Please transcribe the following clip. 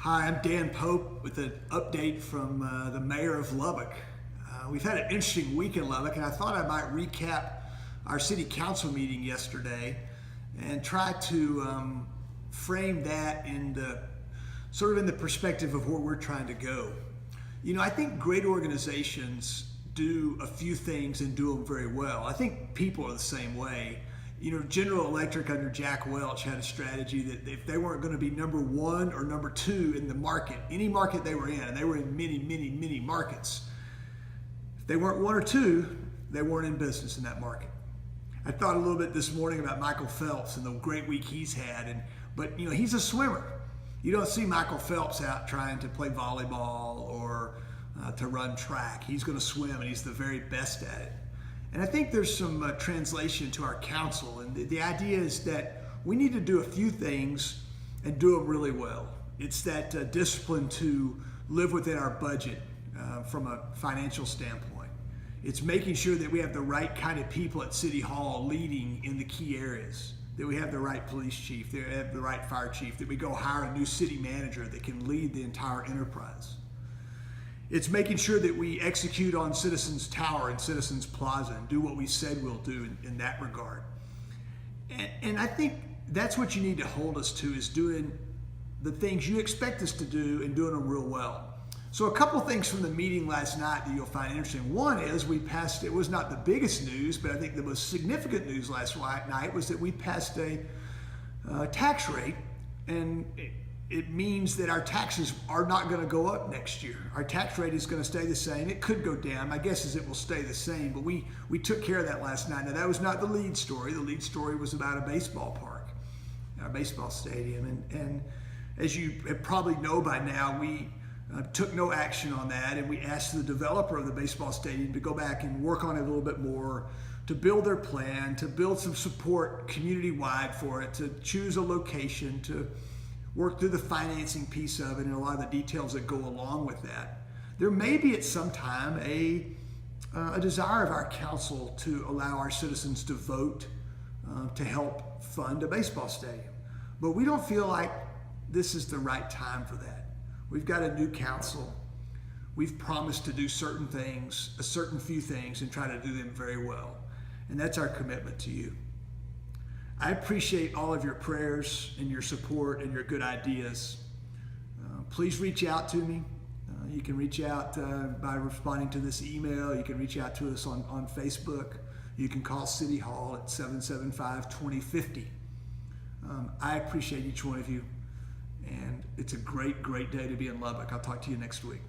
Hi, I'm Dan Pope with an update from the mayor of Lubbock. We've had an interesting week in Lubbock, and I thought I might recap our city council meeting yesterday and try to frame that in the perspective of where we're trying to go. You know, I think great organizations do a few things and do them very well. I think people are the same way. You know, General Electric under Jack Welch had a strategy that if they weren't going to be number one or number two in the market, any market they were in, and they were in many markets, if they weren't one or two, they weren't in business in that market. I thought a little bit this morning about Michael Phelps and the great week he's had, but you know, he's a swimmer. You don't see Michael Phelps out trying to play volleyball or to run track. He's going to swim, and he's the very best at it. And I think there's some translation to our council, and the idea is that we need to do a few things and do them really well. It's that discipline to live within our budget from a financial standpoint. It's making sure that we have the right kind of people at City Hall leading in the key areas, that we have the right police chief, that we have the right fire chief, that we go hire a new city manager that can lead the entire enterprise. It's making sure that we execute on Citizens Tower and Citizens Plaza and do what we said we'll do in that regard. And I think that's what you need to hold us to, is doing the things you expect us to do and doing them real well. So a couple things from the meeting last night that you'll find interesting. One is we passed, it was not the biggest news, but I think the most significant news last night was that we passed a tax rate, and it means that our taxes are not going to go up next year. Our tax rate is going to stay the same. It could go down. My guess is it will stay the same, but we took care of that last night. Now, that was not the lead story. The lead story was about a baseball park, a baseball stadium. And as you probably know by now, we took no action on that, and we asked the developer of the baseball stadium to go back and work on it a little bit more, to build their plan, to build some support community-wide for it, to choose a location, to work through the financing piece of it and a lot of the details that go along with that. There may be at some time a desire of our council to allow our citizens to vote to help fund a baseball stadium. But we don't feel like this is the right time for that. We've got a new council. We've promised to do certain things, a certain few things, and try to do them very well. And that's our commitment to you. I appreciate all of your prayers and your support and your good ideas. Please reach out to me. You can reach out by responding to this email. You can reach out to us on Facebook. You can call City Hall at 775-2050. I appreciate each one of you, and it's a great day to be in Lubbock. I'll talk to you next week.